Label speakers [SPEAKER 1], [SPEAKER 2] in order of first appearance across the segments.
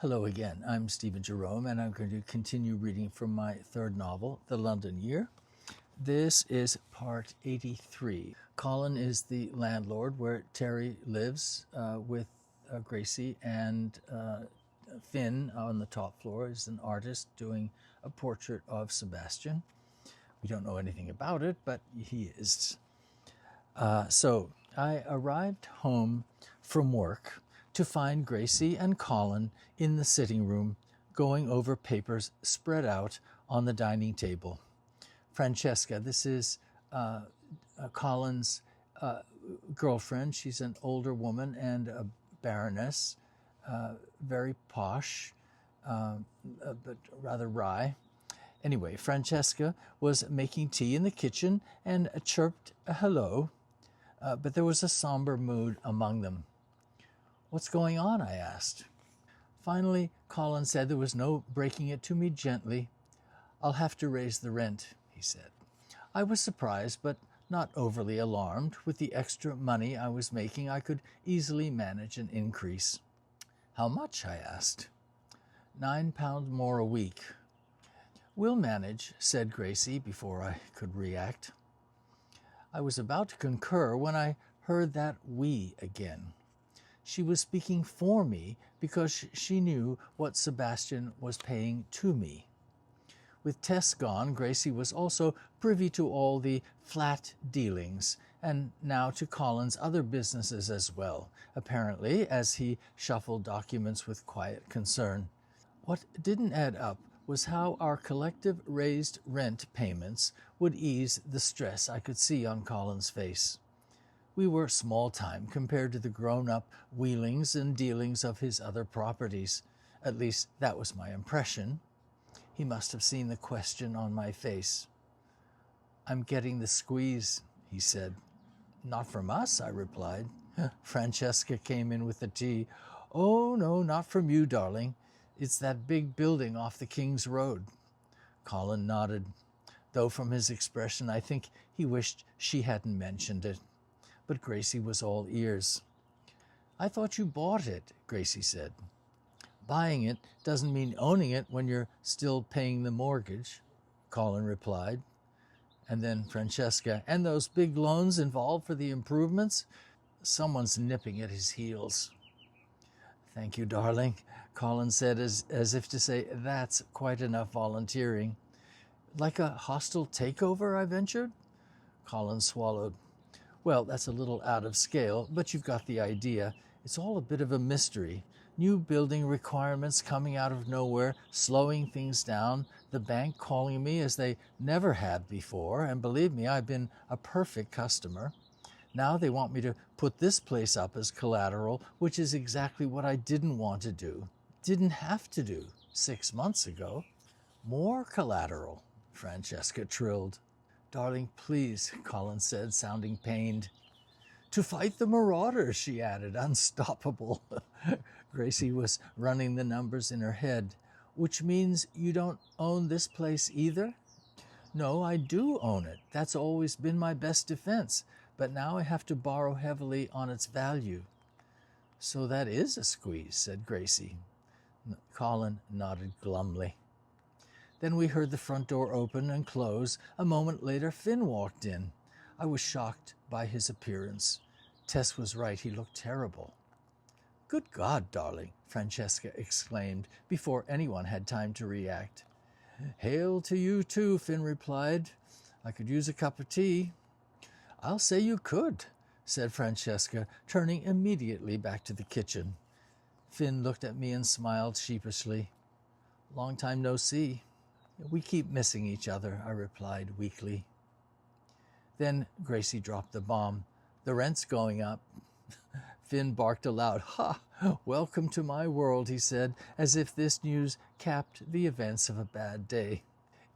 [SPEAKER 1] Hello again, I'm Stephen Jerome, and I'm going to continue reading from my third novel, The London Year. This is part 83. Colin is the landlord where Terry lives with Gracie, and Finn on the top floor is an artist doing a portrait of Sebastian. We don't know anything about it, but he is. So I arrived home from work to find Gracie and Colin in the sitting room going over papers spread out on the dining table. Francesca, this is Colin's girlfriend. She's an older woman and a baroness, very posh, but rather wry. Anyway, Francesca was making tea in the kitchen and chirped a hello, but there was a somber mood among them. "What's going on?" I asked. Finally, Colin said there was no breaking it to me gently. "I'll have to raise the rent," he said. I was surprised, but not overly alarmed. With the extra money I was making, I could easily manage an increase. "How much?" I asked. £9 more a week." "We'll manage," said Gracie before I could react. I was about to concur when I heard that "we" again. She was speaking for me because she knew what Sebastian was paying to me. With Tess gone, Gracie was also privy to all the flat dealings, and now to Colin's other businesses as well, apparently, as he shuffled documents with quiet concern. What didn't add up was how our collective raised rent payments would ease the stress I could see on Colin's face. We were small time compared to the grown-up wheelings and dealings of his other properties. At least that was my impression. He must have seen the question on my face. "I'm getting the squeeze," he said. "Not from us," I replied. Francesca came in with the tea. "Oh, no, not from you, darling. It's that big building off the King's Road." Colin nodded, though from his expression I think he wished she hadn't mentioned it. But Gracie was all ears. "I thought you bought it," Gracie said. "Buying it doesn't mean owning it when you're still paying the mortgage," Colin replied. And then Francesca, "And those big loans involved for the improvements?" Someone's nipping at his heels. "Thank you, darling," Colin said, as if to say, "That's quite enough volunteering." "Like a hostile takeover?" I ventured. Colin swallowed. "Well, that's a little out of scale, but you've got the idea. It's all a bit of a mystery. New building requirements coming out of nowhere, slowing things down, the bank calling me as they never have before, and believe me, I've been a perfect customer. Now they want me to put this place up as collateral, which is exactly what I didn't want to do, didn't have to do 6 months ago." "More collateral," Francesca trilled. "Darling, please," Colin said, sounding pained. "To fight the marauders," she added, unstoppable. Gracie was running the numbers in her head. "Which means you don't own this place either?" "No, I do own it. That's always been my best defense. But now I have to borrow heavily on its value." "So that is a squeeze," said Gracie. Colin nodded glumly. Then we heard the front door open and close. A moment later, Finn walked in. I was shocked by his appearance. Tess was right, he looked terrible. "Good God, darling," Francesca exclaimed before anyone had time to react. "Hail to you too," Finn replied. "I could use a cup of tea." "I'll say you could," said Francesca, turning immediately back to the kitchen. Finn looked at me and smiled sheepishly. "Long time no see." "We keep missing each other," I replied weakly. Then Gracie dropped the bomb. "The rent's going up." Finn barked aloud. "Ha! Welcome to my world," he said, as if this news capped the events of a bad day.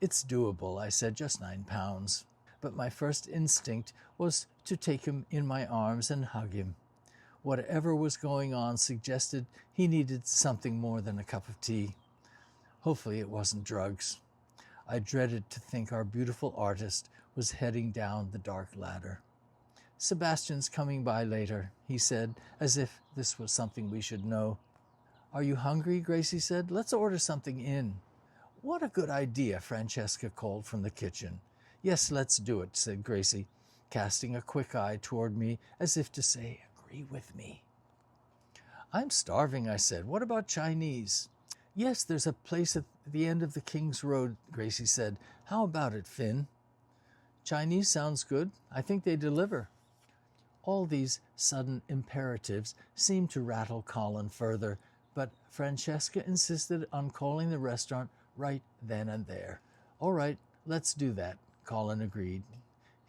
[SPEAKER 1] "It's doable," I said, "just £9. But my first instinct was to take him in my arms and hug him. Whatever was going on suggested he needed something more than a cup of tea. Hopefully it wasn't drugs. I dreaded to think our beautiful artist was heading down the dark ladder. "Sebastian's coming by later," he said, as if this was something we should know. Are you hungry? Gracie said. Let's order something in. What a good idea, Francesca called from the kitchen. Yes, let's do it, said Gracie, casting a quick eye toward me as if to say, agree with me. I'm starving, I said. What about Chinese? Yes, there's a place at the end of the King's Road, Gracie said. How about it, Finn? Chinese sounds good. I think they deliver. All these sudden imperatives seemed to rattle Colin further, but Francesca insisted on calling the restaurant right then and there. All right, let's do that, Colin agreed.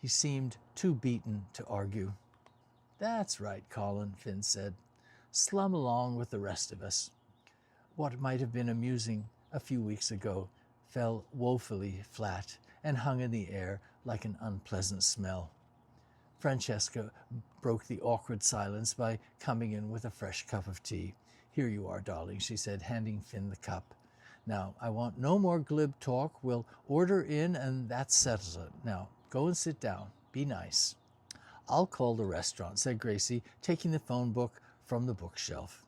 [SPEAKER 1] He seemed too beaten to argue. That's right, Colin, Finn said. Slum along with the rest of us. What might have been amusing a few weeks ago fell woefully flat and hung in the air like an unpleasant smell. Francesca broke the awkward silence by coming in with a fresh cup of tea. Here you are, darling, she said, handing Finn the cup. Now, I want no more glib talk. We'll order in and that settles it. Now, go and sit down. Be nice. I'll call the restaurant, said Gracie, taking the phone book from the bookshelf.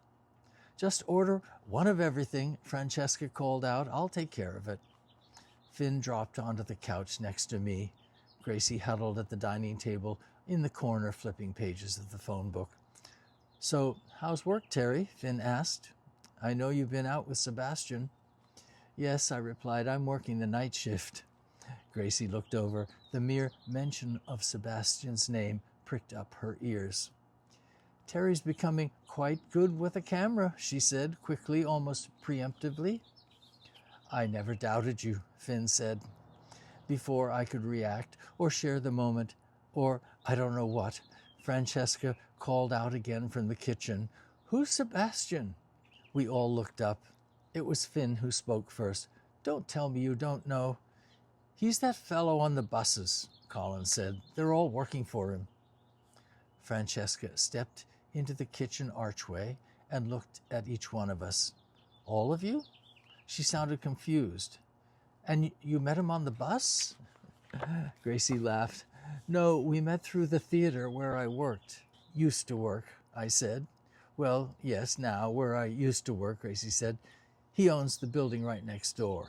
[SPEAKER 1] Just order one of everything, Francesca called out. I'll take care of it. Finn dropped onto the couch next to me. Gracie huddled at the dining table in the corner, flipping pages of the phone book. So, how's work, Terry? Finn asked. I know you've been out with Sebastian. Yes, I replied, I'm working the night shift. Gracie looked over. The mere mention of Sebastian's name pricked up her ears. Terry's becoming quite good with a camera, she said, quickly, almost preemptively. I never doubted you, Finn said. Before I could react or share the moment, or I don't know what, Francesca called out again from the kitchen, Who's Sebastian? We all looked up. It was Finn who spoke first. Don't tell me you don't know. He's that fellow on the buses, Colin said. They're all working for him. Francesca stepped into the kitchen archway and looked at each one of us. All of you? She sounded confused. And you met him on the bus? Gracie laughed. No, we met through the theater where I worked. Used to work, I said. Well, yes, now, where I used to work, Gracie said. He owns the building right next door.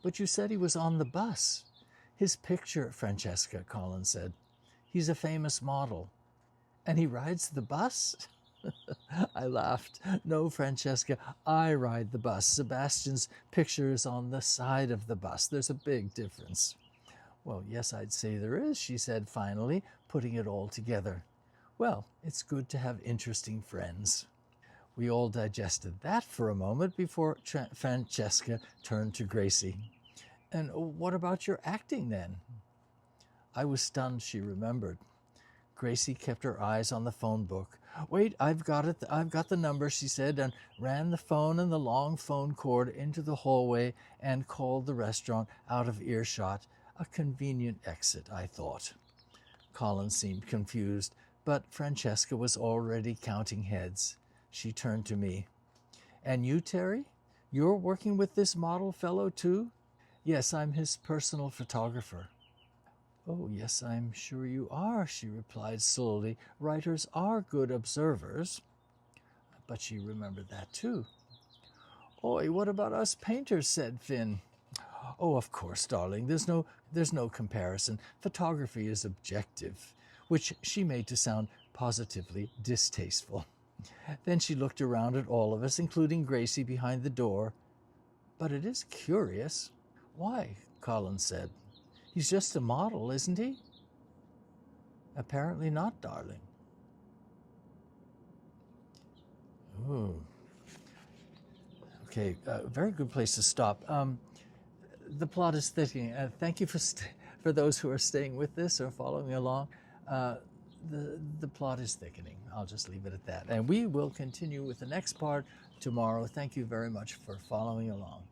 [SPEAKER 1] But you said he was on the bus. His picture, Francesca, Colin said. He's a famous model. And he rides the bus? I laughed. No, Francesca, I ride the bus. Sebastian's picture is on the side of the bus. There's a big difference. Well, yes, I'd say there is, she said finally, putting it all together. Well, it's good to have interesting friends. We all digested that for a moment before Francesca turned to Gracie. And what about your acting then? I was stunned, she remembered. Gracie kept her eyes on the phone book. Wait, I've got it. I've got the number, she said, and ran the phone and the long phone cord into the hallway and called the restaurant out of earshot. A convenient exit, I thought. Colin seemed confused, but Francesca was already counting heads. She turned to me. And you, Terry? You're working with this model fellow, too? Yes, I'm his personal photographer. Oh, yes, I'm sure you are, she replied slowly. Writers are good observers. But she remembered that, too. Oi, what about us painters, said Finn. Oh, of course, darling. There's no comparison. Photography is objective, which she made to sound positively distasteful. Then she looked around at all of us, including Gracie behind the door. But it is curious. Why? Colin said. He's just a model, isn't he? Apparently not, darling. Ooh. Okay, very good place to stop. The plot is thickening. Thank you for those who are staying with this or following along. The plot is thickening. I'll just leave it at that. And we will continue with the next part tomorrow. Thank you very much for following along.